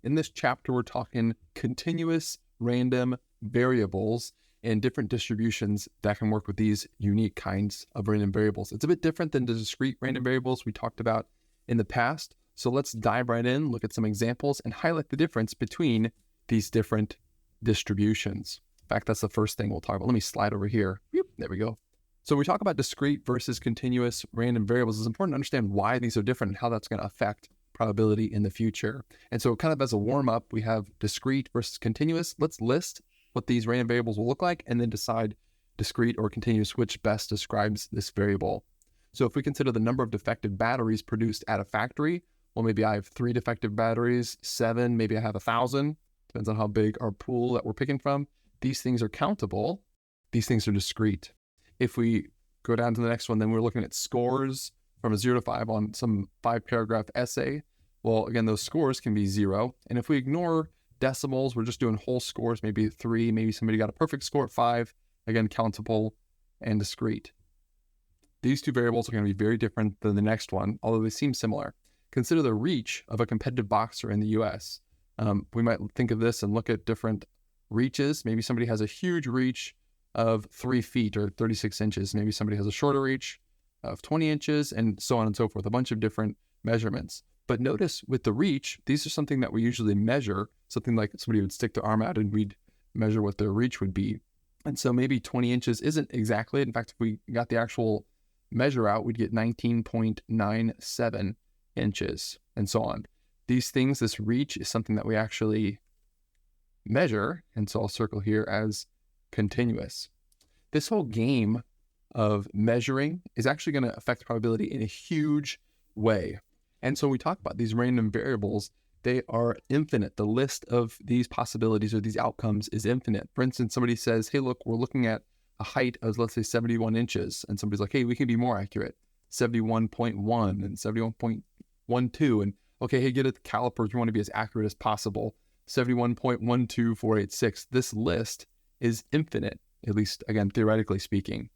In this chapter, we're talking continuous random variables and different distributions that can work with these unique kinds of random variables. It's a bit different than the discrete random variables we talked about in the past. So let's dive right in, look at some examples, and highlight the difference between these different distributions. In fact, that's the first thing we'll talk about. Let me slide over here. There we go. So when we talk about discrete versus continuous random variables, it's important to understand why these are different and how that's going to affect probability in the future. And so kind of as a warm-up, we have discrete versus continuous. Let's list what these random variables will look like and then decide discrete or continuous, which best describes this variable. So if we consider the number of defective batteries produced at a factory, well, maybe I have 3 defective batteries, 7, maybe I have 1,000. Depends on how big our pool that we're picking from. These things are countable. These things are discrete. If we go down to the next one, then we're looking at scores from a 0 to 5 on some 5-paragraph essay. Well, again, those scores can be 0. And if we ignore decimals, we're just doing whole scores, maybe 3, maybe somebody got a perfect score at 5, again, countable and discrete. These 2 variables are going to be very different than the next one, although they seem similar. Consider the reach of a competitive boxer in the US. We might think of this and look at different reaches. Maybe somebody has a huge reach of 3 feet or 36 inches. Maybe somebody has a shorter reach of 20 inches and so on and so forth, a bunch of different measurements. But notice with the reach, these are something that we usually measure, something like somebody would stick their arm out and we'd measure what their reach would be. And so maybe 20 inches isn't exactly it. In fact, if we got the actual measure out, we'd get 19.97 inches and so on. These things, this reach is something that we actually measure. And so I'll circle here as continuous. This whole game of measuring is actually going to affect probability in a huge way. And so when we talk about these random variables, they are infinite. The list of these possibilities or these outcomes is infinite. For instance, somebody says, hey, look, we're looking at a height of, let's say, 71 inches. And somebody's like, hey, we can be more accurate, 71.1 and 71.12. And okay, hey, get at the calipers. We want to be as accurate as possible, 71.12486. This list is infinite, at least, again, theoretically speaking.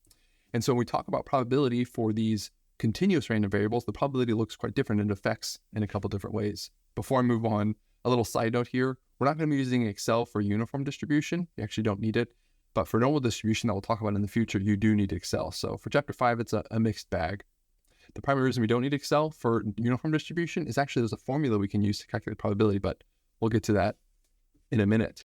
And so when we talk about probability for these continuous random variables, the probability looks quite different and affects in a couple different ways. Before I move on, a little side note here, we're not going to be using Excel for uniform distribution. You actually don't need it. But for normal distribution that we'll talk about in the future, you do need Excel. So for chapter 5, it's a mixed bag. The primary reason we don't need Excel for uniform distribution is actually there's a formula we can use to calculate probability, but we'll get to that in a minute.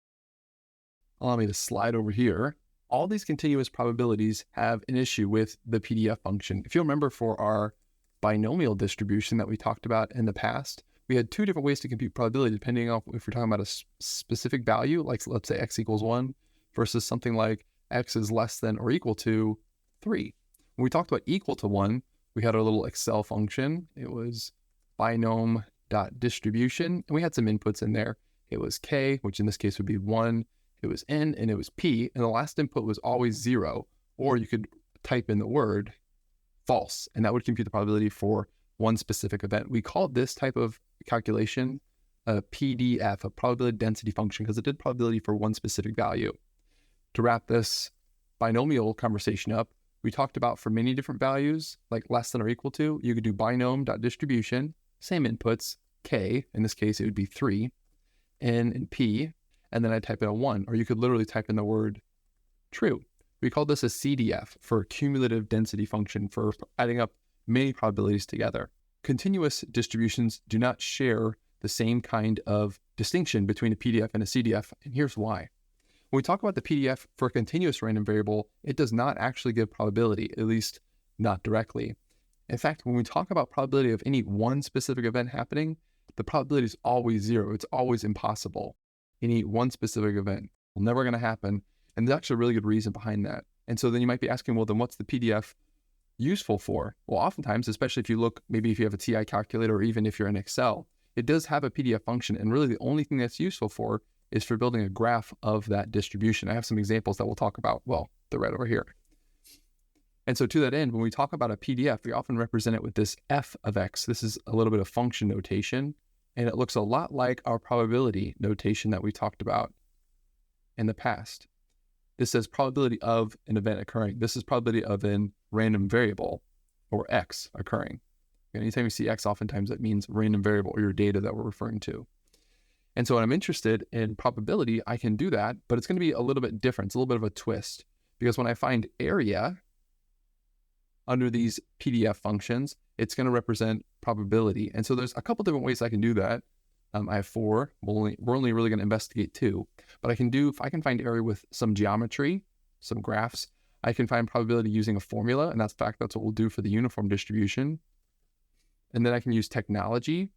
Allow me to slide over here. All these continuous probabilities have an issue with the PDF function. If you remember for our binomial distribution that we talked about in the past, we had 2 different ways to compute probability depending on if we're talking about a specific value, like let's say x equals 1, versus something like x is less than or equal to 3. When we talked about equal to 1, we had our little Excel function. It was binom.distribution, and we had some inputs in there. It was k, which in this case would be 1. It was n, and it was p, and the last input was always 0, or you could type in the word false, and that would compute the probability for one specific event. We called this type of calculation a PDF, a probability density function, because it did probability for one specific value. To wrap this binomial conversation up, we talked about for many different values, like less than or equal to, you could do binom.distribution, same inputs, k, in this case it would be 3, n and p, and then I type in a 1, or you could literally type in the word true. We call this a CDF for cumulative density function for adding up many probabilities together. Continuous distributions do not share the same kind of distinction between a PDF and a CDF, and here's why. When we talk about the PDF for a continuous random variable, it does not actually give probability, at least not directly. In fact, when we talk about probability of any one specific event happening, the probability is always 0. It's always impossible. Any one specific event will never going to happen. And there's actually a really good reason behind that. And so then you might be asking, well, then what's the PDF useful for? Well, oftentimes, especially if you look, maybe if you have a TI calculator, or even if you're in Excel, it does have a PDF function. And really the only thing that's useful for is for building a graph of that distribution. I have some examples that we'll talk about. Well, they're right over here. And so to that end, when we talk about a PDF, we often represent it with this f of x. This is a little bit of function notation, and it looks a lot like our probability notation that we talked about in the past. This says probability of an event occurring. This is probability of a random variable, or x, occurring. And anytime you see x, oftentimes that means random variable or your data that we're referring to. And so when I'm interested in probability, I can do that, but it's going to be a little bit different. It's a little bit of a twist, because when I find area under these PDF functions, it's going to represent probability. And so there's a couple different ways I can do that. I have 4. We're only really going to investigate 2. But if I can find area with some geometry, some graphs, I can find probability using a formula, and that's what we'll do for the uniform distribution. And then I can use technology.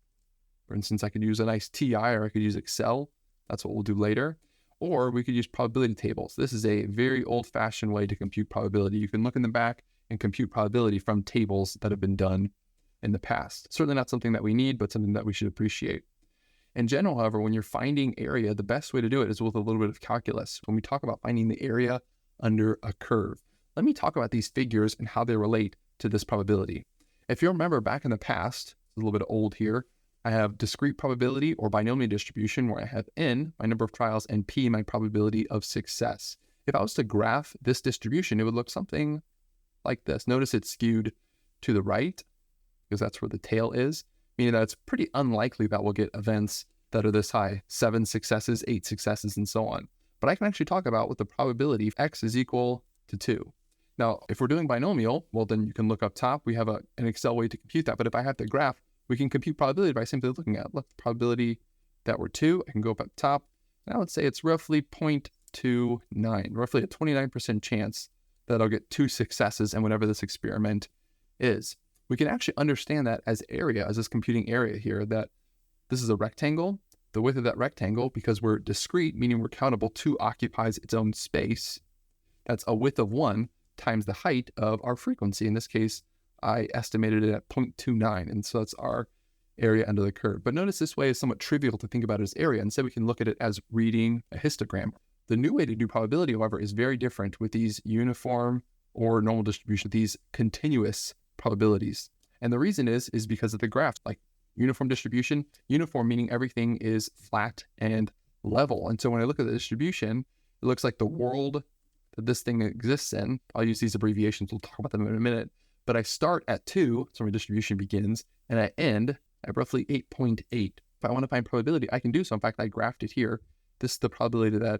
For instance, I could use a nice TI, or I could use Excel. That's what we'll do later. Or we could use probability tables. This is a very old-fashioned way to compute probability. You can look in the back and compute probability from tables that have been done in the past. Certainly not something that we need, but something that we should appreciate. In general, however, when you're finding area, the best way to do it is with a little bit of calculus. When we talk about finding the area under a curve, let me talk about these figures and how they relate to this probability. If you remember back in the past, it's a little bit old here, I have discrete probability or binomial distribution where I have n, my number of trials, and p, my probability of success. If I was to graph this distribution, it would look something like this. Notice it's skewed to the right because that's where the tail is, meaning that it's pretty unlikely that we'll get events that are this high, 7 successes, 8 successes, and so on. But I can actually talk about what the probability of x is equal to 2. Now, if we're doing binomial, well, then you can look up top. We have an Excel way to compute that. But if I have the graph, we can compute probability by simply looking at the probability that we're 2. I can go up top. Now let's say it's roughly 0.29, roughly a 29% chance that I'll get 2 successes in whatever this experiment is. We can actually understand that as area, as this computing area here, that this is a rectangle. The width of that rectangle, because we're discrete, meaning we're countable, 2 occupies its own space. That's a width of 1 times the height of our frequency. In this case, I estimated it at 0.29, and so that's our area under the curve. But notice this way is somewhat trivial to think about it as area. Instead, we can look at it as reading a histogram. The new way to do probability, however, is very different with these uniform or normal distribution, these continuous probabilities. And the reason is because of the graph. Like uniform distribution, uniform meaning everything is flat and level. And so when I look at the distribution, it looks like the world that this thing exists in. I'll use these abbreviations. We'll talk about them in a minute. But I start at 2, so my distribution begins, and I end at roughly 8.8. If I want to find probability, I can do so. In fact, I graphed it here. This is the probability that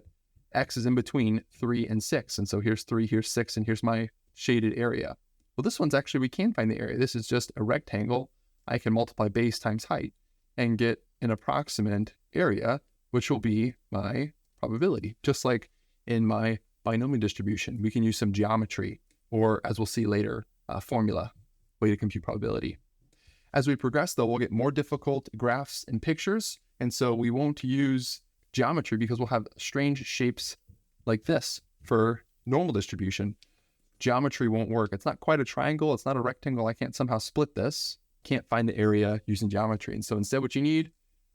x is in between 3 and 6. And so here's 3, here's 6, and here's my shaded area. Well, this one's actually, we can find the area. This is just a rectangle. I can multiply base times height and get an approximate area, which will be my probability. Just like in my binomial distribution, we can use some geometry, or as we'll see later, formula, way to compute probability. As we progress, though, we'll get more difficult graphs and pictures, and so we won't use geometry because we'll have strange shapes like this for normal distribution. Geometry won't work. It's not quite a triangle. It's not a rectangle. I can't somehow split this. Can't find the area using geometry. And so instead, what you need,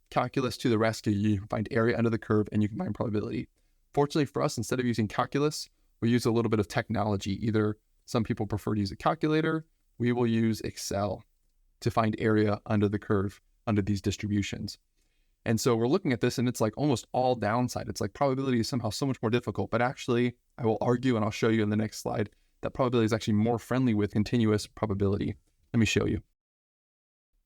calculus to the rescue. You find area under the curve, and you can find probability. Fortunately for us, instead of using calculus, we use a little bit of technology. Either some people prefer to use a calculator. We will use Excel to find area under the curve, under these distributions. And so we're looking at this, and it's like almost all downside. It's like probability is somehow so much more difficult. But actually, I will argue, and I'll show you in the next slide, that probability is actually more friendly with continuous probability. Let me show you.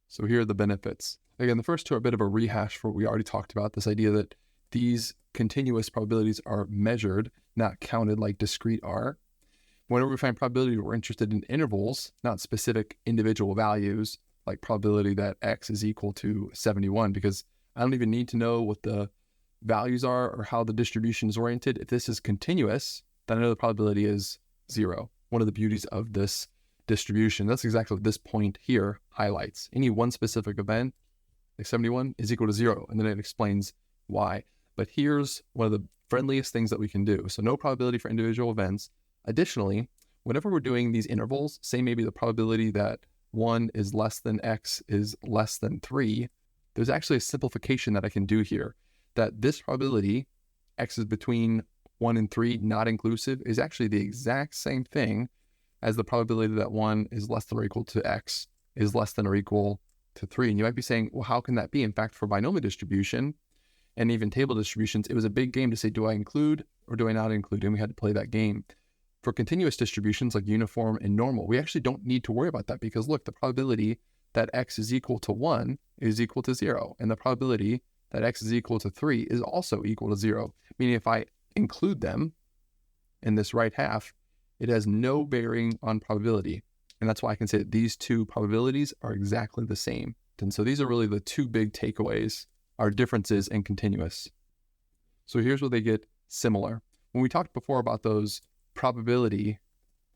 So here are the benefits. Again, the first 2 are a bit of a rehash for what we already talked about, this idea that these continuous probabilities are measured, not counted like discrete are. Whenever we find probability, we're interested in intervals, not specific individual values, like probability that x is equal to 71, because I don't even need to know what the values are or how the distribution is oriented. If this is continuous, then I know the probability is 0. One of the beauties of this distribution, that's exactly what this point here highlights. Any one specific event, like 71, is equal to 0, and then it explains why. But here's one of the friendliest things that we can do. So no probability for individual events. Additionally, whenever we're doing these intervals, say maybe the probability that 1 is less than x is less than 3, there's actually a simplification that I can do here, that this probability, x is between 1 and 3, not inclusive, is actually the exact same thing as the probability that 1 is less than or equal to x is less than or equal to 3. And you might be saying, well, how can that be? In fact, for binomial distribution and even table distributions, it was a big game to say, do I include or do I not include? And we had to play that game. For continuous distributions like uniform and normal, we actually don't need to worry about that because look, the probability that x is equal to 1 is equal to 0. And the probability that x is equal to 3 is also equal to 0, meaning if I include them in this right half, it has no bearing on probability. And that's why I can say that these two probabilities are exactly the same. And so these are really the two big takeaways, are differences in continuous. So here's where they get similar. When we talked before about those probability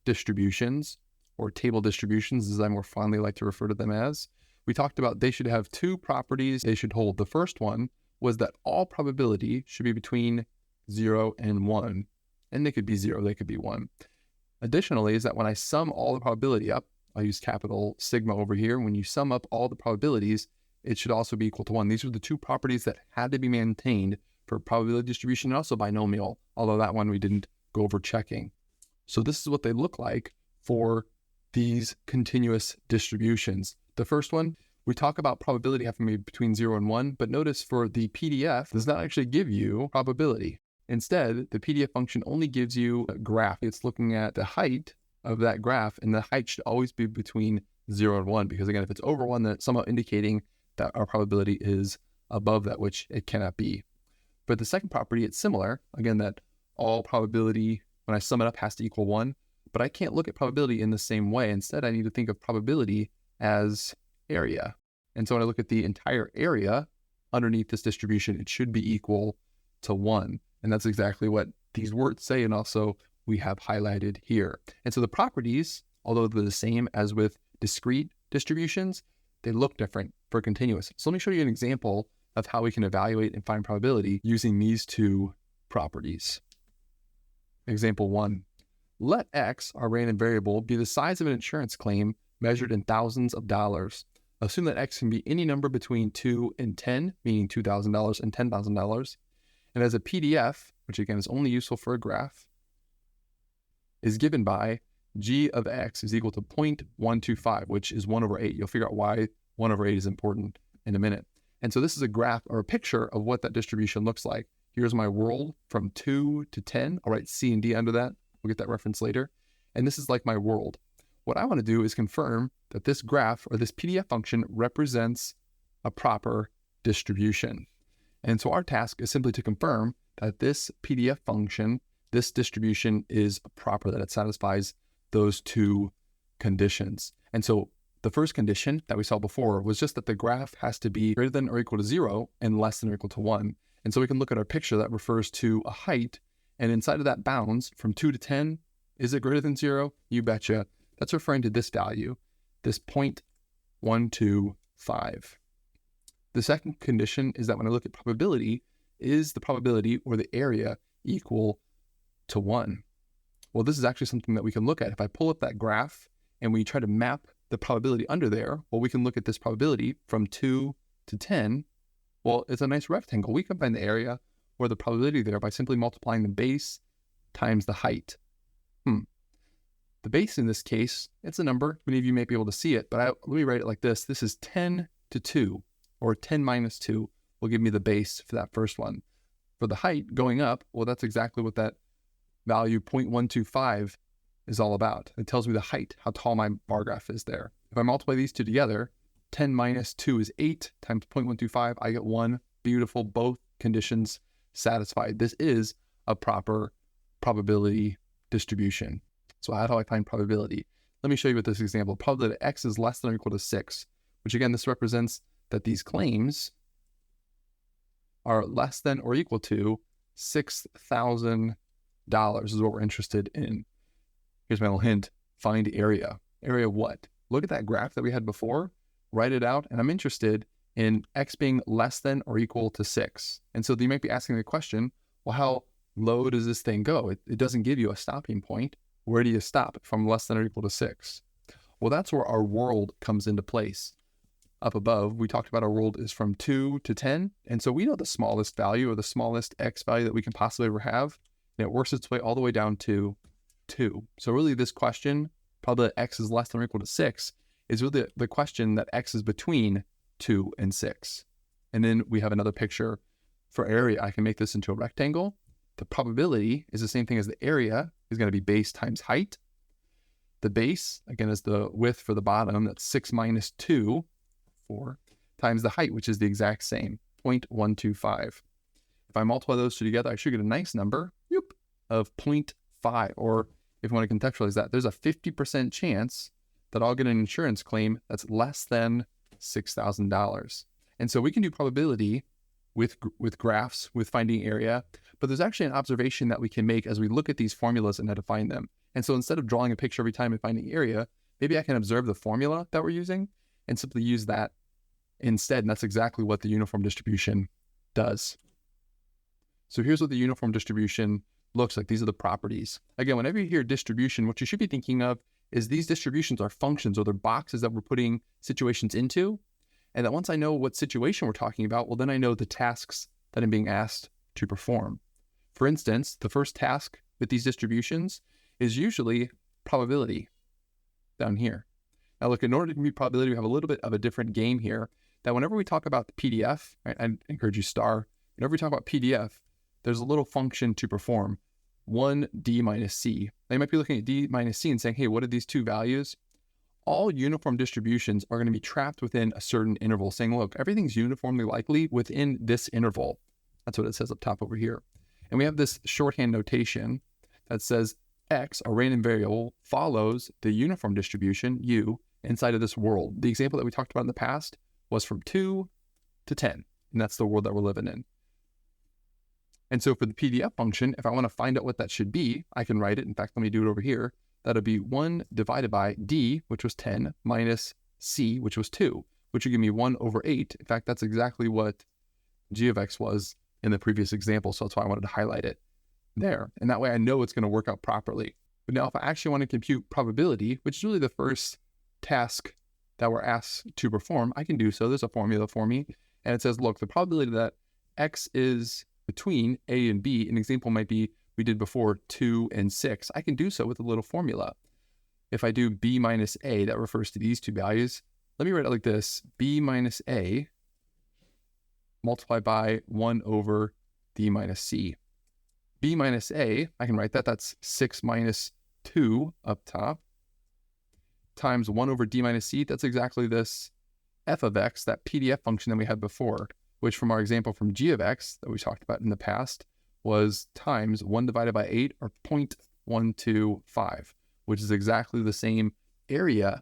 distributions, or table distributions, as I more fondly like to refer to them as, we talked about they should have two properties they should hold. The first one was that all probability should be between 0 and 1. And they could be 0, they could be 1. Additionally, is that when I sum all the probability up, I'll use capital sigma over here. When you sum up all the probabilities, it should also be equal to 1. These are the two properties that had to be maintained for probability distribution and also binomial, although that one we didn't go over checking. So this is what they look like for these continuous distributions. The first one, we talk about probability having to be between 0 and 1, but notice for the PDF, it does not actually give you probability. Instead, the PDF function only gives you a graph. It's looking at the height of that graph, and the height should always be between 0 and 1, because again, if it's over 1, that's somehow indicating that our probability is above that, which it cannot be. But the second property, it's similar. Again, that all probability, when I sum it up, has to equal 1, but I can't look at probability in the same way. Instead, I need to think of probability as area. And so when I look at the entire area underneath this distribution, it should be equal to 1. And that's exactly what these words say, and also we have highlighted here. And so the properties, although they're the same as with discrete distributions, they look different for continuous. So let me show you an example of how we can evaluate and find probability using these two properties. Example 1. Let x, our random variable, be the size of an insurance claim measured in thousands of dollars. Assume that x can be any number between 2 and 10, meaning $2,000 and $10,000. And as a PDF, which again is only useful for a graph, is given by g of x is equal to 0.125, which is 1 over 8. You'll figure out why 1 over 8 is important in a minute. And so this is a graph or a picture of what that distribution looks like. Here's my world from 2 to 10. I'll write C and D under that. We'll get that reference later. And this is like my world. What I want to do is confirm that this graph or this PDF function represents a proper distribution. And so our task is simply to confirm that this PDF function, this distribution is proper, that it satisfies those two conditions. And so the first condition that we saw before was just that the graph has to be greater than or equal to 0 and less than or equal to 1. And so we can look at our picture that refers to a height, and inside of that bounds from 2 to 10, is it greater than 0? You betcha. That's referring to this value, this 0.125. The second condition is that when I look at probability, is the probability or the area equal to 1? Well, this is actually something that we can look at. If I pull up that graph and we try to map the probability under there, well, we can look at this probability from 2 to 10. Well, it's a nice rectangle. We can find the area or the probability there by simply multiplying the base times the height. The base in this case, it's a number. Many of you may be able to see it, but let me write it like this. This is 10 to 2, or 10 minus 2 will give me the base for that first one. For the height going up, well, that's exactly what that value 0.125 is all about. It tells me the height, how tall my bar graph is there. If I multiply these two together, 10 minus 2 is 8 times 0.125, I get 1. Beautiful, both conditions satisfied. This is a proper probability distribution. So how do I find probability? Let me show you with this example. Probability that x is less than or equal to 6, which again, this represents that these claims are less than or equal to $6,000 is what we're interested in. Here's my little hint. Find area. Area what? Look at that graph that we had before, write it out, and I'm interested in x being less than or equal to 6. And so you might be asking the question, well, how low does this thing go? It doesn't give you a stopping point. Where do you stop from less than or equal to 6? Well, that's where our world comes into place. Up above, we talked about our world is from 2 to 10. And so we know the smallest value or the smallest x value that we can possibly ever have. And it works its way all the way down to 2. So really this question, probably that x is less than or equal to 6, is really the question that x is between 2 and 6. And then we have another picture for area. I can make this into a rectangle. The probability is the same thing as the area is going to be base times height. The base, again, is the width for the bottom. That's 6 minus 2, 4, times the height, which is the exact same. 0.125. If I multiply those two together, I should get a nice number of 0.5. Or if you want to contextualize that, there's a 50% chance that I'll get an insurance claim that's less than $6,000. And so we can do probability with graphs, with finding area, but there's actually an observation that we can make as we look at these formulas and how to find them. And so instead of drawing a picture every time and finding area, maybe I can observe the formula that we're using and simply use that instead. And that's exactly what the uniform distribution does. So here's what the uniform distribution looks like. These are the properties. Again, whenever you hear distribution, what you should be thinking of is these distributions are functions, or they're boxes that we're putting situations into. And that once I know what situation we're talking about, well, then I know the tasks that I'm being asked to perform. For instance, the first task with these distributions is usually probability down here. Now look, in order to compute probability, we have a little bit of a different game here, that whenever we talk about the PDF, right, I encourage you whenever we talk about PDF, there's a little function to perform, 1d minus c. Now you might be looking at d minus c and saying, hey, what are these two values? All uniform distributions are going to be trapped within a certain interval, saying, look, everything's uniformly likely within this interval. That's what it says up top over here. And we have this shorthand notation that says x, a random variable, follows the uniform distribution, u, inside of this world. The example that we talked about in the past was from 2 to 10, and that's the world that we're living in. And so for the PDF function, if I want to find out what that should be, I can write it. In fact, let me do it over here. That'll be 1 divided by d, which was 10, minus c, which was 2, which would give me 1 over 8. In fact, that's exactly what g of x was in the previous example, so that's why I wanted to highlight it there. And that way I know it's going to work out properly. But now if I actually want to compute probability, which is really the first task that we're asked to perform, I can do so. There's a formula for me, and it says, look, the probability that x is between a and b, an example might be we did before 2 and 6. I can do so with a little formula. If I do b minus a, that refers to these two values. Let me write it like this: b minus a multiplied by 1 over d minus c. b minus a, I can write that, that's 6 minus 2 up top, times 1 over d minus c. That's exactly this f of x, that PDF function that we had before, which from our example from g of x that we talked about in the past was times 1 divided by 8, or 0.125, which is exactly the same area,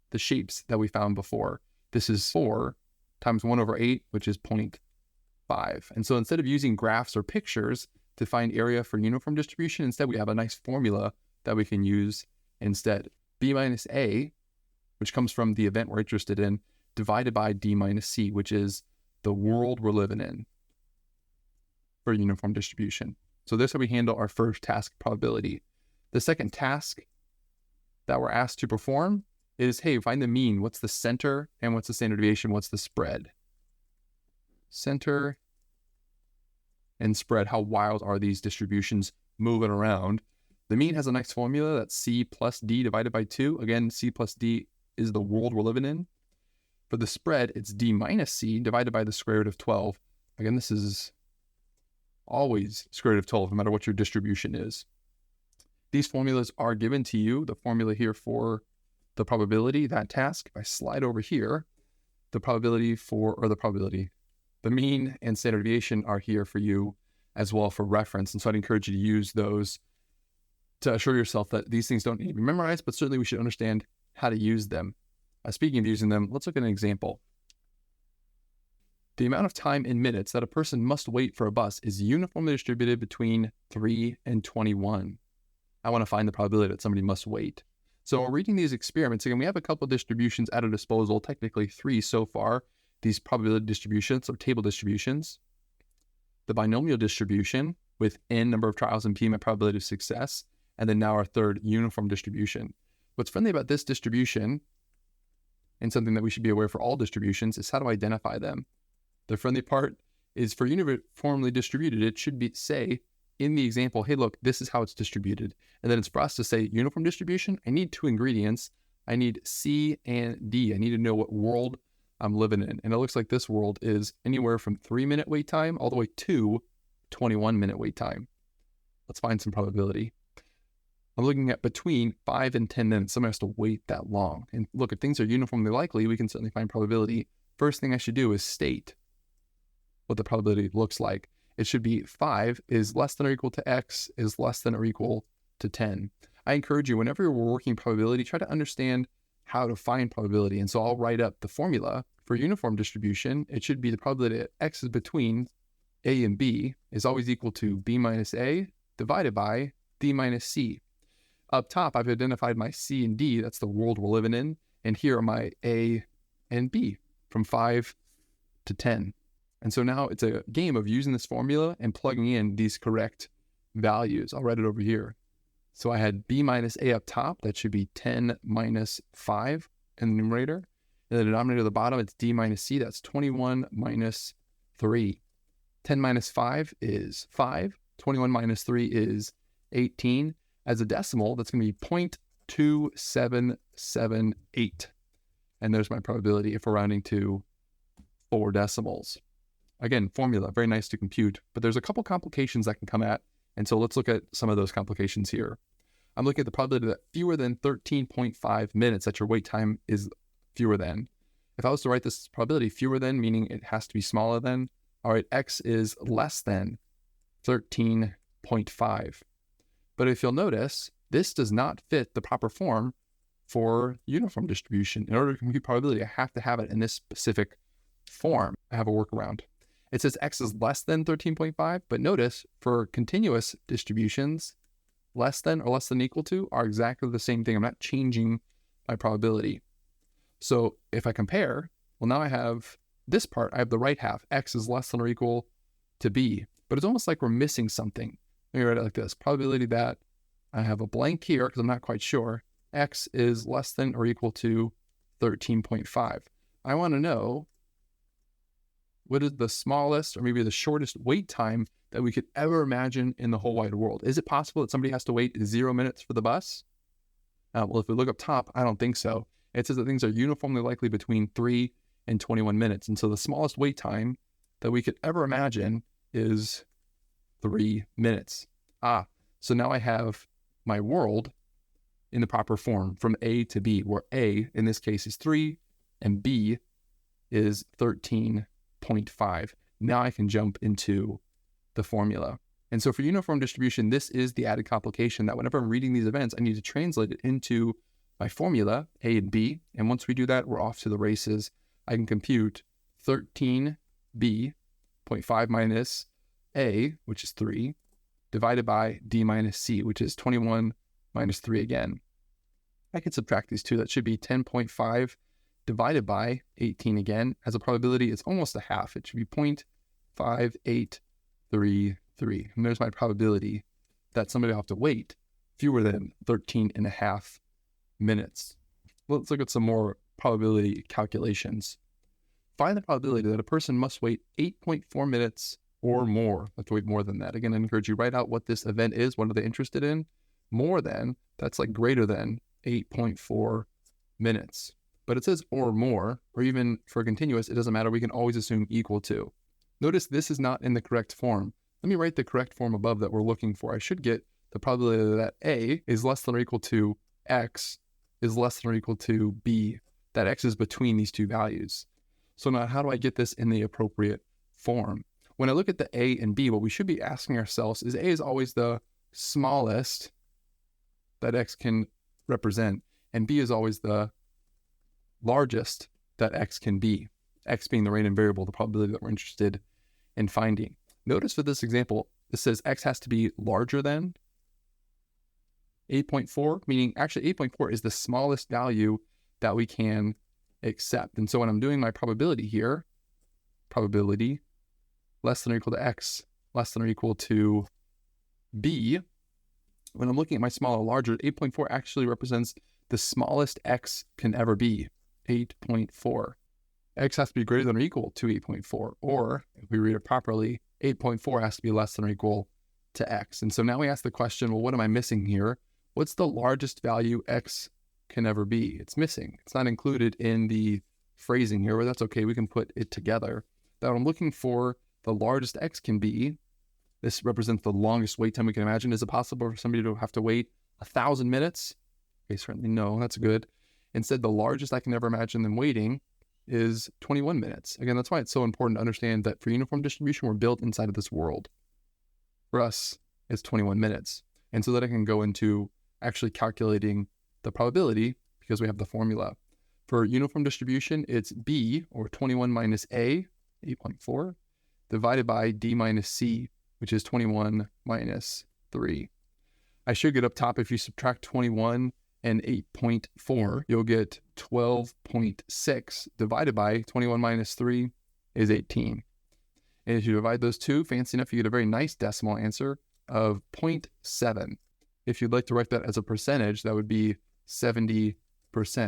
the shapes that we found before. This is 4 times 1 over 8, which is 0.5. And so instead of using graphs or pictures to find area for uniform distribution, instead we have a nice formula that we can use instead. B minus A, which comes from the event we're interested in, divided by D minus C, which is the world we're living in for uniform distribution. So this is how we handle our first task, probability. The second task that we're asked to perform is, hey, find the mean. What's the center and what's the standard deviation? What's the spread? Center and spread. How wild are these distributions moving around? The mean has a nice formula. That's C plus D divided by 2. Again, C plus D is the world we're living in. For the spread, it's D minus C divided by the square root of 12. Again, this is always square root of 12, no matter what your distribution is. These formulas are given to you. The formula here for the probability, that task, if I slide over here, the probability for, or the probability, the mean and standard deviation are here for you as well for reference. And so I'd encourage you to use those to assure yourself that these things don't need to be memorized, but certainly we should understand how to use them. Speaking of using them, let's look at an example. The amount of time in minutes that a person must wait for a bus is uniformly distributed between 3 and 21. I want to find the probability that somebody must wait. So we're reading these experiments. Again, we have a couple of distributions at our disposal, technically 3 so far, these probability distributions or table distributions. The binomial distribution with n number of trials and p my probability of success, and then now our third uniform distribution. What's friendly about this distribution, and something that we should be aware for all distributions, is how to identify them. The friendly part is for uniformly distributed, it should be say in the example, hey, look, this is how it's distributed. And then it's for us to say uniform distribution, I need 2 ingredients. I need C and D. I need to know what world I'm living in. And it looks like this world is anywhere from 3-minute wait time all the way to 21-minute wait time. Let's find some probability. I'm looking at between 5 and 10 minutes. Somebody has to wait that long. And look, if things are uniformly likely, we can certainly find probability. First thing I should do is state what the probability looks like. It should be 5 is less than or equal to x is less than or equal to 10. I encourage you, whenever you're working probability, try to understand how to find probability. And so I'll write up the formula for uniform distribution. It should be the probability that x is between a and b is always equal to b minus a divided by d minus c. Up top, I've identified my c and d, that's the world we're living in, and here are my a and b from 5 to 10. And so now it's a game of using this formula and plugging in these correct values. I'll write it over here. So I had b minus a up top, that should be 10 minus 5 in the numerator. And the denominator at the bottom, it's d minus c, that's 21 minus 3. 10 minus 5 is 5. 21 minus 3 is 18. As a decimal, that's going to be 0.2778. And there's my probability if we're rounding to 4 decimals. Again, formula, very nice to compute, but there's a couple complications that can come at, and so let's look at some of those complications here. I'm looking at the probability that fewer than 13.5 minutes that your wait time is fewer than. If I was to write this probability fewer than, meaning it has to be smaller than, all right, x is less than 13.5. But if you'll notice, this does not fit the proper form for uniform distribution. In order to compute probability, I have to have it in this specific form. I have a workaround. It says x is less than 13.5, but notice for continuous distributions, less than or less than equal to are exactly the same thing. I'm not changing my probability. So if I compare, well, now I have this part, I have the right half, x is less than or equal to b, but it's almost like we're missing something. Let me write it like this. Probability that I have a blank here because I'm not quite sure. X is less than or equal to 13.5. I want to know what is the smallest or maybe the shortest wait time that we could ever imagine in the whole wide world. Is it possible that somebody has to wait 0 minutes for the bus? Well, if we look up top, I don't think so. It says that things are uniformly likely between 3 and 21 minutes. And so the smallest wait time that we could ever imagine is 3 minutes. So now I have my world in the proper form from A to B, where A in this case is 3 and B is 13.5. Now I can jump into the formula. And so for uniform distribution, this is the added complication that whenever I'm reading these events, I need to translate it into my formula, A and B. And once we do that, we're off to the races. I can compute 13b, 0.5 minus A, which is 3, divided by D minus C, which is 21 minus 3 again. I can subtract these two. That should be 10.5 divided by 18 again. As a probability, it's almost a half. It should be 0.5833. And there's my probability that somebody will have to wait fewer than 13.5 minutes. Let's look at some more probability calculations. Find the probability that a person must wait 8.4 minutes or more. Let's wait more than that. Again, I encourage you, write out what this event is. What are they interested in? More than, that's like greater than 8.4 minutes. But it says or more, or even for continuous, it doesn't matter. We can always assume equal to. Notice this is not in the correct form. Let me write the correct form above that we're looking for. I should get the probability that A is less than or equal to X is less than or equal to B, that X is between these two values. So now how do I get this in the appropriate form? When I look at the A and B, what we should be asking ourselves is A is always the smallest that X can represent, and B is always the largest that X can be, X being the random variable, the probability that we're interested in finding. Notice for this example, it says X has to be larger than 8.4, meaning actually 8.4 is the smallest value that we can accept. And so when I'm doing my probability here, probability less than or equal to X, less than or equal to B, when I'm looking at my small or larger, 8.4 actually represents the smallest X can ever be, 8.4. X has to be greater than or equal to 8.4, or if we read it properly, 8.4 has to be less than or equal to X. And so now we ask the question, well, what am I missing here? What's the largest value X can ever be? It's missing. It's not included in the phrasing here, but that's okay. We can put it together. That I'm looking for the largest X can be. This represents the longest wait time we can imagine. Is it possible for somebody to have to wait 1,000 minutes? Okay, certainly no, that's good. Instead, the largest I can ever imagine them waiting is 21 minutes. Again, that's why it's so important to understand that for uniform distribution, we're built inside of this world. For us, it's 21 minutes. And so that I can go into actually calculating the probability because we have the formula. For uniform distribution, it's B, or 21 minus A, 8.4, divided by D minus C, which is 21 minus 3. I should get up top, if you subtract 21 and 8.4, you'll get 12.6 divided by 21 minus 3 is 18. And if you divide those two, fancy enough, you get a very nice decimal answer of 0.7. If you'd like to write that as a percentage, that would be 70%.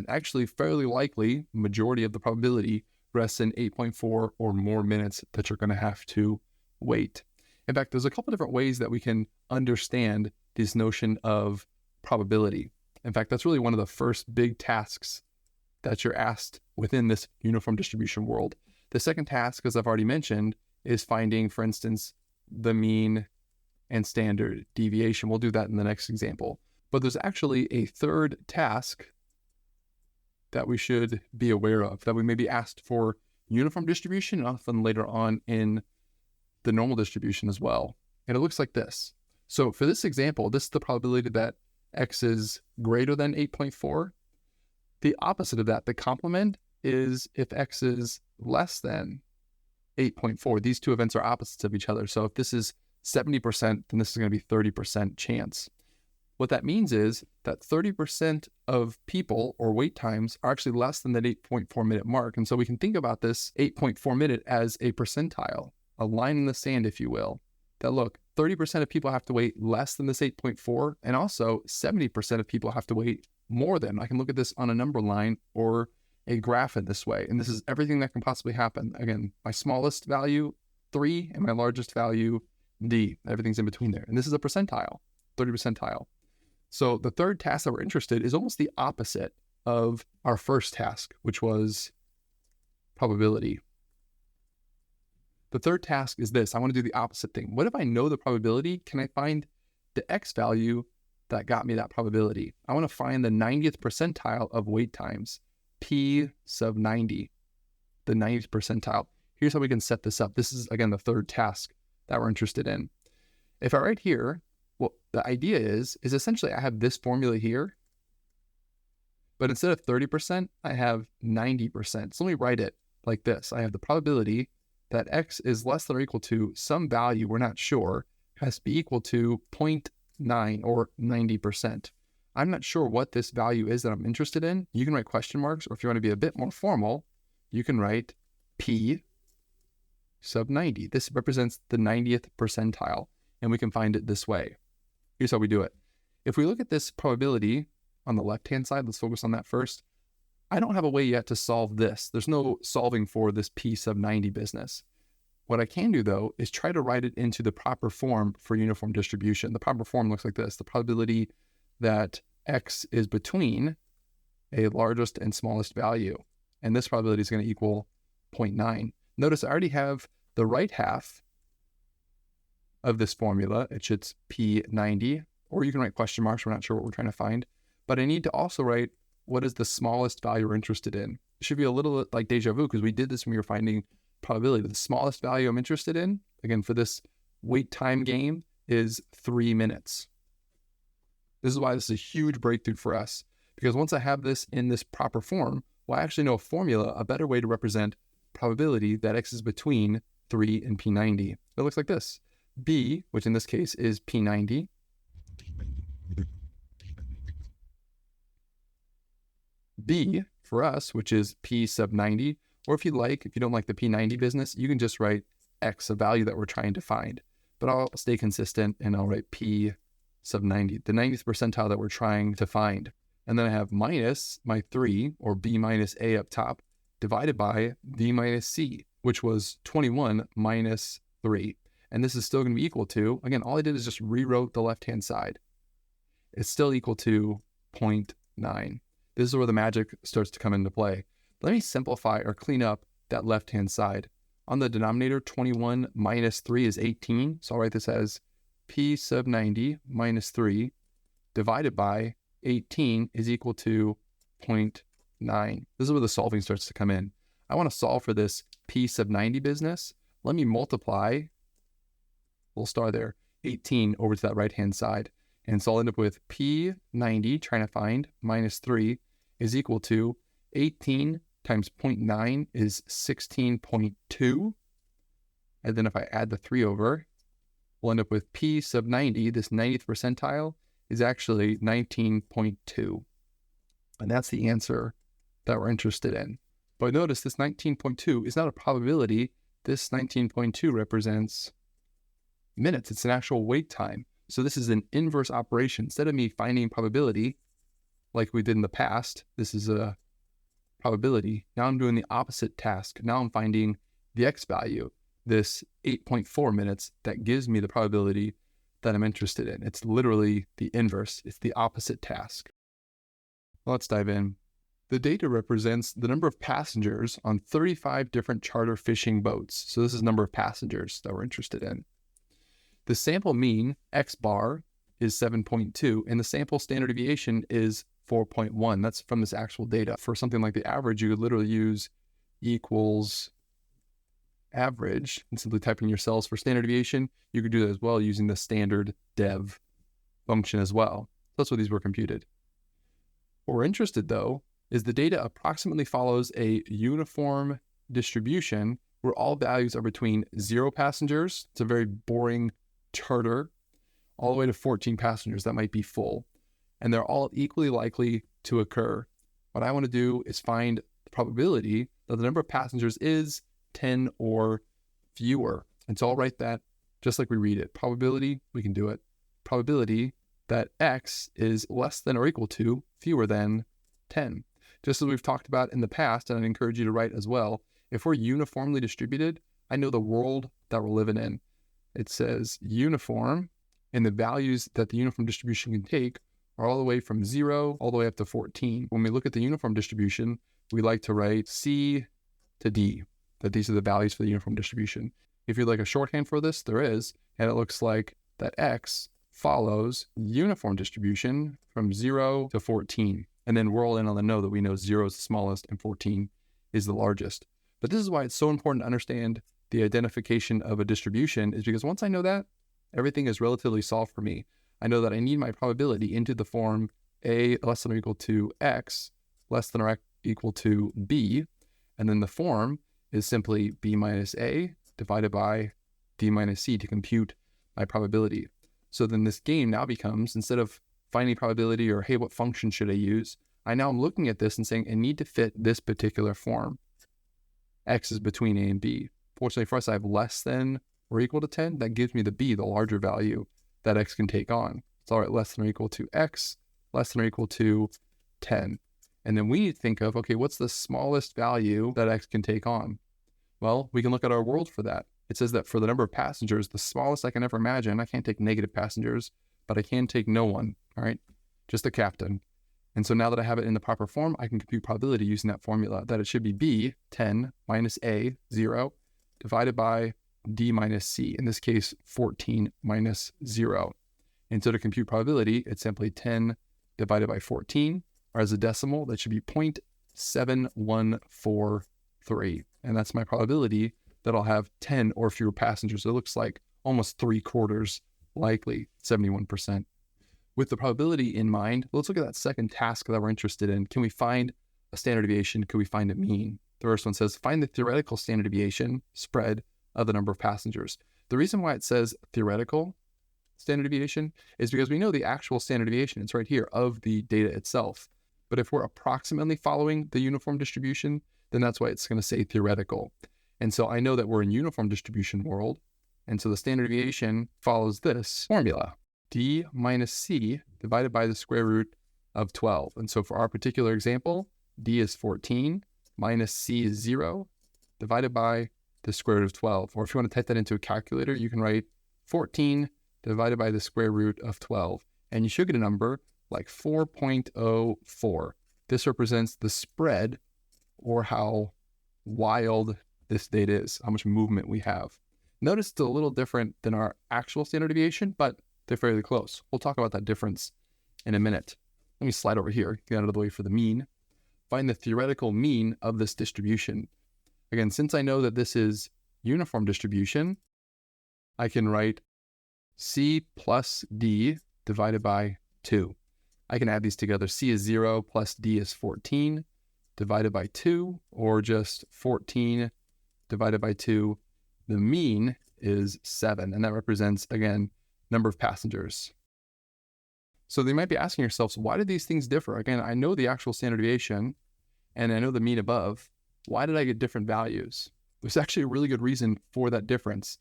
Actually, fairly likely, majority of the probability rests in 8.4 or more minutes that you're going to have to wait. In fact, there's a couple different ways that we can understand this notion of probability. In fact, that's really one of the first big tasks that you're asked within this uniform distribution world. The second task, as I've already mentioned, is finding, for instance, the mean and standard deviation. We'll do that in the next example. But there's actually a third task that we should be aware of, that we may be asked for uniform distribution and often later on in the normal distribution as well. And it looks like this. So for this example, this is the probability that x is greater than 8.4. The opposite of that, the complement, is if x is less than 8.4. These two events are opposites of each other. So if this is 70%, then this is going to be 30% chance. What that means is that 30% of people or wait times are actually less than that 8.4 minute mark. And so we can think about this 8.4 minute as a percentile, a line in the sand, if you will, that look, 30% of people have to wait less than this 8.4, and also 70% of people have to wait more than. I can look at this on a number line or a graph in this way, and this is everything that can possibly happen. Again, my smallest value, 3, and my largest value, D. Everything's in between there. And this is a percentile, 30 percentile. So the third task that we're interested in is almost the opposite of our first task, which was probability. The third task is this. I want to do the opposite thing. What if I know the probability? Can I find the X value that got me that probability? I want to find the 90th percentile of wait times, P sub 90, the 90th percentile. Here's how we can set this up. This is, again, the third task that we're interested in. If I write here, what the idea is essentially I have this formula here, but instead of 30%, I have 90%. So let me write it like this. I have the probability that X is less than or equal to some value, we're not sure, has to be equal to 0.9 or 90%. I'm not sure what this value is that I'm interested in. You can write question marks, or if you want to be a bit more formal, you can write P sub 90. This represents the 90th percentile, and we can find it this way. Here's how we do it. If we look at this probability on the left-hand side, let's focus on that first. I don't have a way yet to solve this. There's no solving for this P sub 90 business. What I can do, though, is try to write it into the proper form for uniform distribution. The proper form looks like this. The probability that X is between a largest and smallest value. And this probability is going to equal 0.9. Notice I already have the right half of this formula. It should be P90, or you can write question marks. We're not sure what we're trying to find. But I need to also write what is the smallest value we're interested in. It should be a little like deja vu, because we did this when we were finding probability. The smallest value I'm interested in, again, for this wait time game, is 3 minutes. This is why this is a huge breakthrough for us, because once I have this in this proper form, well, I actually know a formula, a better way to represent probability that X is between 3 and P90. It looks like this. B, which in this case is P90, B for us, which is P sub 90, or if you don't like the P90 business, you can just write X, a value that we're trying to find. But I'll stay consistent and I'll write P sub 90, the 90th percentile that we're trying to find. And then I have minus my 3, or B minus A up top, divided by B minus C, which was 21 minus 3. And this is still going to be equal to, again, all I did is just rewrote the left-hand side. It's still equal to 0.9. This is where the magic starts to come into play. Let me simplify or clean up that left-hand side. On the denominator, 21 minus 3 is 18. So I'll write this as P sub 90 minus 3 divided by 18 is equal to 0.9. This is where the solving starts to come in. I want to solve for this P sub 90 business. Let me multiply, we'll start there, 18 over to that right-hand side. And so I'll end up with P90, trying to find, minus 3 is equal to 18 times 0.9 is 16.2. And then if I add the 3 over, we'll end up with P sub 90, this 90th percentile, is actually 19.2. And that's the answer that we're interested in. But notice this 19.2 is not a probability. This 19.2 represents minutes. It's an actual wait time. So this is an inverse operation. Instead of me finding probability like we did in the past, this is a probability. Now I'm doing the opposite task. Now I'm finding the X value, this 8.4 minutes that gives me the probability that I'm interested in. It's literally the inverse. It's the opposite task. Let's dive in. The data represents the number of passengers on 35 different charter fishing boats. So this is the number of passengers that we're interested in. The sample mean, X bar, is 7.2, and the sample standard deviation is 4.1. That's from this actual data. For something like the average, you could literally use equals average and simply type in your cells for standard deviation. You could do that as well using the standard dev function as well. That's what these were computed. What we're interested, though, is the data approximately follows a uniform distribution where all values are between 0 passengers, it's a very boring charter, all the way to 14 passengers that might be full. And they're all equally likely to occur. What I want to do is find the probability that the number of passengers is 10 or fewer. And so I'll write that just like we read it. Probability, we can do it. Probability that X is less than or equal to fewer than 10. Just as we've talked about in the past, and I'd encourage you to write as well, if we're uniformly distributed, I know the world that we're living in. It says uniform, and the values that the uniform distribution can take are all the way from 0 all the way up to 14. When we look at the uniform distribution, we like to write C to D, that these are the values for the uniform distribution. If you'd like a shorthand for this, there is, and it looks like that X follows uniform distribution from 0 to 14. And then we're all in on the know that we know 0 is the smallest and 14 is the largest. But this is why it's so important to understand the identification of a distribution, is because once I know that, everything is relatively solved for me. I know that I need my probability into the form A less than or equal to X less than or equal to B. And then the form is simply B minus A divided by D minus C to compute my probability. So then this game now becomes, instead of finding probability or, hey, what function should I use? I now am looking at this and saying, I need to fit this particular form. X is between A and B. Fortunately for us, I have less than or equal to 10. That gives me the B, the larger value that X can take on. So all right, less than or equal to X, less than or equal to 10. And then we need to think of, okay, what's the smallest value that X can take on? Well, we can look at our world for that. It says that for the number of passengers, the smallest I can ever imagine, I can't take negative passengers, but I can take no one, all right? Just the captain. And so now that I have it in the proper form, I can compute probability using that formula, that it should be B, 10, minus A, 0, divided by D minus C, in this case, 14 minus 0. And so to compute probability, it's simply 10 divided by 14, or as a decimal, that should be 0.7143. And that's my probability that I'll have 10 or fewer passengers. It looks like almost 3/4 likely, 71%. With the probability in mind, let's look at that second task that we're interested in. Can we find a standard deviation? Can we find a mean? The first one says, find the theoretical standard deviation spread of the number of passengers. The reason why it says theoretical standard deviation is because we know the actual standard deviation, it's right here, of the data itself. But if we're approximately following the uniform distribution, then that's why it's going to say theoretical. And so I know that we're in uniform distribution world. And so the standard deviation follows this formula, D minus C divided by the square root of 12. And so for our particular example, D is 14 minus C is 0 divided by the square root of 12. Or if you want to type that into a calculator, you can write 14 divided by the square root of 12. And you should get a number like 4.04. This represents the spread, or how wild this data is, how much movement we have. Notice it's a little different than our actual standard deviation, but they're fairly close. We'll talk about that difference in a minute. Let me slide over here, get out of the way for the mean. Find the theoretical mean of this distribution. Again, since I know that this is uniform distribution, I can write C plus D divided by 2. I can add these together. C is 0 plus D is 14 divided by 2, or just 14 divided by 2. The mean is 7, and that represents, again, number of passengers. So they might be asking yourselves, why did these things differ? Again, I know the actual standard deviation, and I know the mean above. Why did I get different values? There's actually a really good reason for that difference.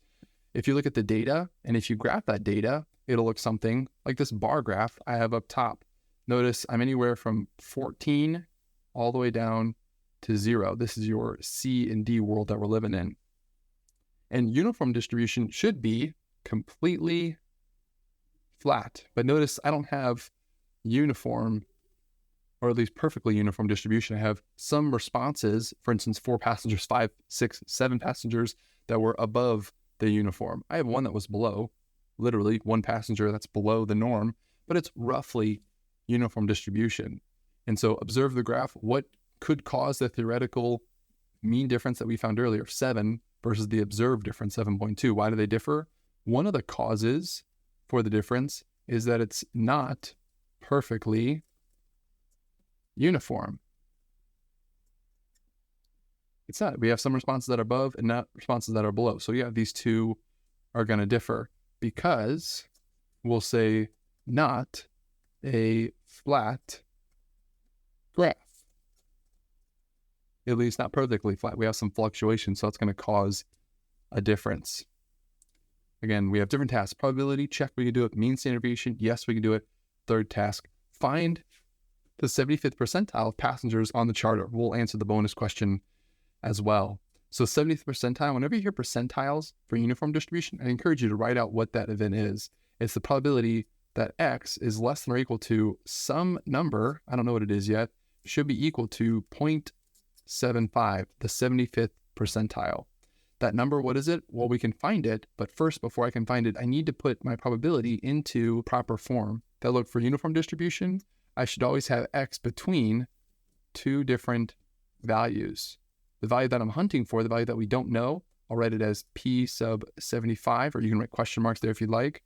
If you look at the data, and if you graph that data, it'll look something like this bar graph I have up top. Notice I'm anywhere from 14 all the way down to 0. This is your C and D world that we're living in. And uniform distribution should be completely flat. But notice I don't have uniform, or at least perfectly uniform distribution. I have some responses, for instance, 4 passengers, 5, 6, 7 passengers that were above the uniform. I have one that was below, literally 1 passenger that's below the norm, but it's roughly uniform distribution. And so observe the graph. What could cause the theoretical mean difference that we found earlier, 7, versus the observed difference, 7.2? Why do they differ? One of the causes for the difference is that it's not perfectly uniform. It's not. We have some responses that are above and not responses that are below. So yeah, these two are going to differ because we'll say not a flat graph. At least not perfectly flat. We have some fluctuation, so that's going to cause a difference. Again, we have different tasks. Probability, check, we can do it. Mean standard deviation, yes, we can do it. Third task, find the 75th percentile of passengers on the charter. We'll answer the bonus question as well. So 70th percentile, whenever you hear percentiles for uniform distribution, I encourage you to write out what that event is. It's the probability that X is less than or equal to some number, I don't know what it is yet, should be equal to 0.75, the 75th percentile. That number, what is it? Well, we can find it, but first, before I can find it, I need to put my probability into proper form. That look for uniform distribution, I should always have X between 2 different values. The value that I'm hunting for, the value that we don't know, I'll write it as P sub 75, or you can write question marks there if you'd like,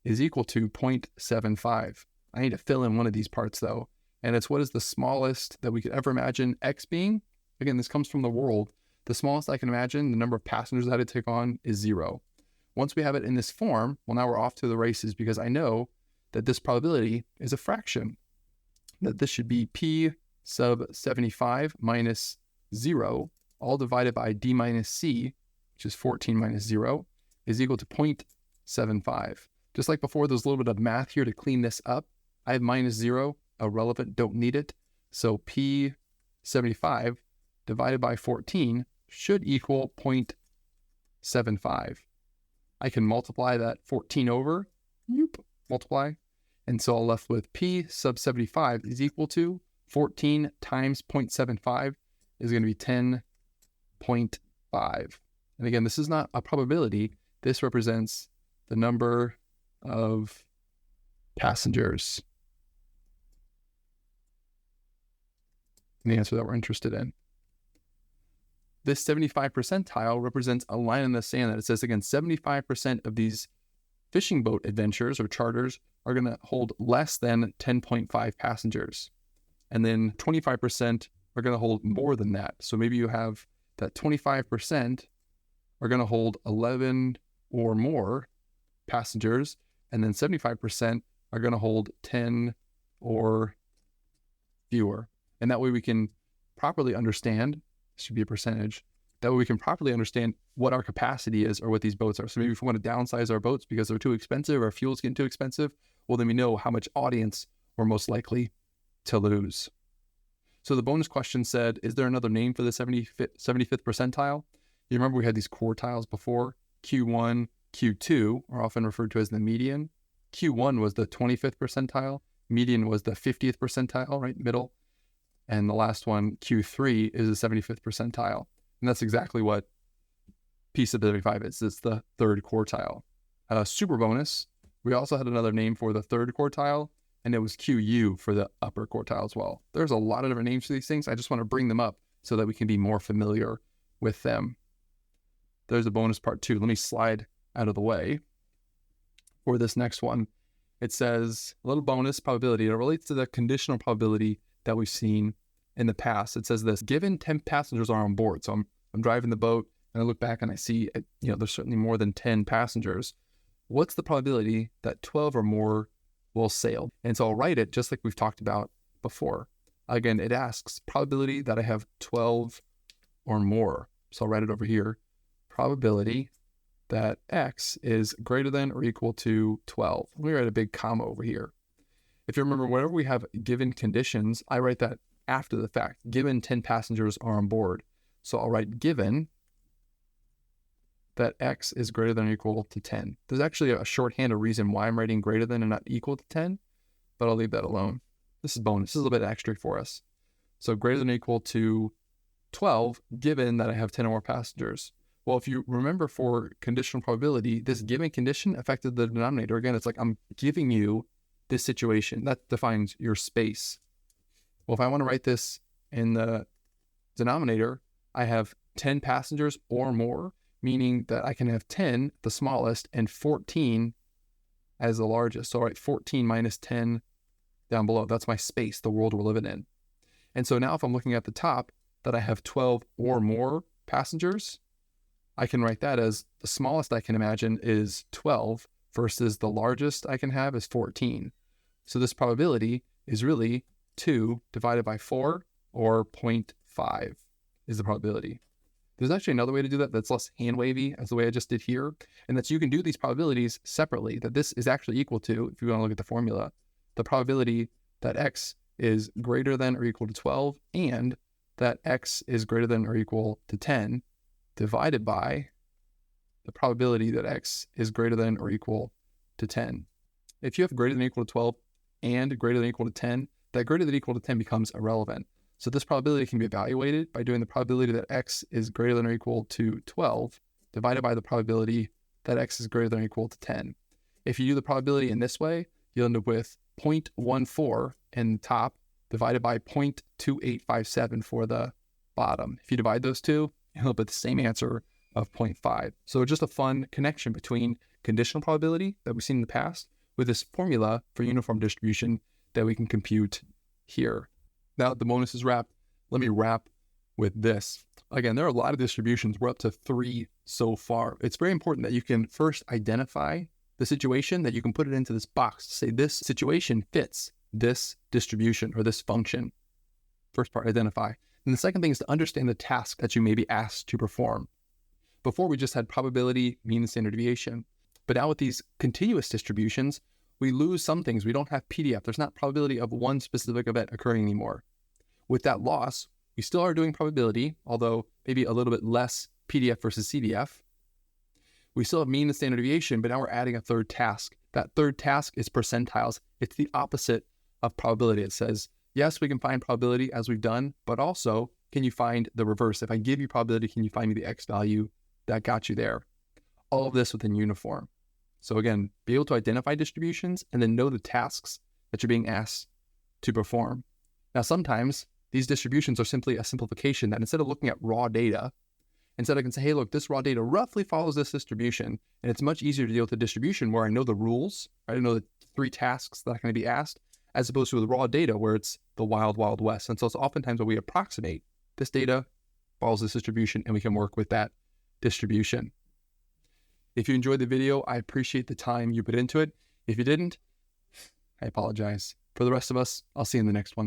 is equal to 0.75. I need to fill in one of these parts though, and it's what is the smallest that we could ever imagine X being. Again, this comes from the world. The smallest I can imagine, the number of passengers that it take on, is 0. Once we have it in this form, well, now we're off to the races because I know that this probability is a fraction, that this should be P sub 75 minus 0, all divided by D minus C, which is 14 minus 0, is equal to 0.75. Just like before, there's a little bit of math here to clean this up. I have minus 0, irrelevant, don't need it. So P 75 divided by 14 should equal 0.75. I can multiply that 14 over, multiply, and so I'm left with P sub 75 is equal to 14 times 0.75 is going to be 10.5. And again, this is not a probability. This represents the number of passengers. And the answer that we're interested in. This 75 percentile represents a line in the sand that it says, again, 75% of these fishing boat adventures or charters are going to hold less than 10.5 passengers. And then 25% are going to hold more than that. So maybe you have that 25% are going to hold 11 or more passengers, and then 75% are going to hold 10 or fewer. And that way we can properly understand, this should be a percentage, that way we can properly understand what our capacity is or what these boats are. So maybe if we want to downsize our boats because they're too expensive or fuel's getting too expensive, well, then we know how much audience we're most likely to lose. So the bonus question said, is there another name for the 75th percentile? You remember we had these quartiles before. Q1, Q2 are often referred to as the median. Q1 was the 25th percentile. Median was the 50th percentile, right, middle. And the last one, Q3, is the 75th percentile. And that's exactly what P sub 75 is. It's the third quartile. Super bonus, we also had another name for the third quartile, and it was QU for the upper quartile as well. There's a lot of different names for these things. I just want to bring them up so that we can be more familiar with them. There's a bonus part too. Let me slide out of the way for this next one. It says a little bonus probability. It relates to the conditional probability that we've seen in the past. It says this: given 10 passengers are on board. So I'm driving the boat and I look back and I see, there's certainly more than 10 passengers. What's the probability that 12 or more will sail? And so I'll write it just like we've talked about before. Again, it asks probability that I have 12 or more. So I'll write it over here. Probability that X is greater than or equal to 12. Let me write a big comma over here. If you remember, whenever we have given conditions, I write that after the fact. Given 10 passengers are on board. So I'll write given that X is greater than or equal to 10. There's actually a shorthand, a reason why I'm writing greater than and not equal to 10, but I'll leave that alone. This is bonus. This is a little bit extra for us. So greater than or equal to 12, given that I have 10 or more passengers. Well, if you remember, for conditional probability, this given condition affected the denominator. Again, it's like I'm giving you this situation. That defines your space. Well, if I want to write this in the denominator, I have 10 passengers or more, meaning that I can have 10, the smallest, and 14 as the largest. So I write 14 minus 10 down below. That's my space, the world we're living in. And so now if I'm looking at the top, that I have 12 or more passengers, I can write that as the smallest I can imagine is 12 versus the largest I can have is 14. So this probability is really 2 divided by 4, or 0.5 is the probability. There's actually another way to do that that's less hand-wavy as the way I just did here, and that's you can do these probabilities separately, that this is actually equal to, if you want to look at the formula, the probability that X is greater than or equal to 12 and that X is greater than or equal to 10 divided by the probability that X is greater than or equal to 10. If you have greater than or equal to 12 and greater than or equal to 10, that greater than or equal to 10 becomes irrelevant. So this probability can be evaluated by doing the probability that X is greater than or equal to 12 divided by the probability that X is greater than or equal to 10. If you do the probability in this way, you'll end up with 0.14 in the top divided by 0.2857 for the bottom. If you divide those two, you'll end up with the same answer of 0.5. So just a fun connection between conditional probability that we've seen in the past with this formula for uniform distribution that we can compute here. Now that the bonus is wrapped, let me wrap with this. Again, there are a lot of distributions. We're up to 3 so far. It's very important that you can first identify the situation, that you can put it into this box to say this situation fits this distribution or this function. First part, identify. And the second thing is to understand the task that you may be asked to perform. Before, we just had probability, mean, and standard deviation. But now with these continuous distributions, we lose some things. We don't have PDF. There's not probability of one specific event occurring anymore. With that loss, we still are doing probability, although maybe a little bit less PDF versus CDF. We still have mean and standard deviation, but now we're adding a third task. That third task is percentiles. It's the opposite of probability. It says, yes, we can find probability as we've done, but also, can you find the reverse? If I give you probability, can you find me the X value that got you there? All of this within uniform. So again, be able to identify distributions and then know the tasks that you're being asked to perform. Now, sometimes these distributions are simply a simplification that instead of looking at raw data, instead I can say, hey, look, this raw data roughly follows this distribution. And it's much easier to deal with the distribution where I know the rules, right? I know the 3 tasks that are going to be asked, as opposed to the raw data where it's the wild, wild west. And so it's oftentimes when we approximate this data follows this distribution and we can work with that distribution. If you enjoyed the video, I appreciate the time you put into it. If you didn't, I apologize. For the rest of us, I'll see you in the next one.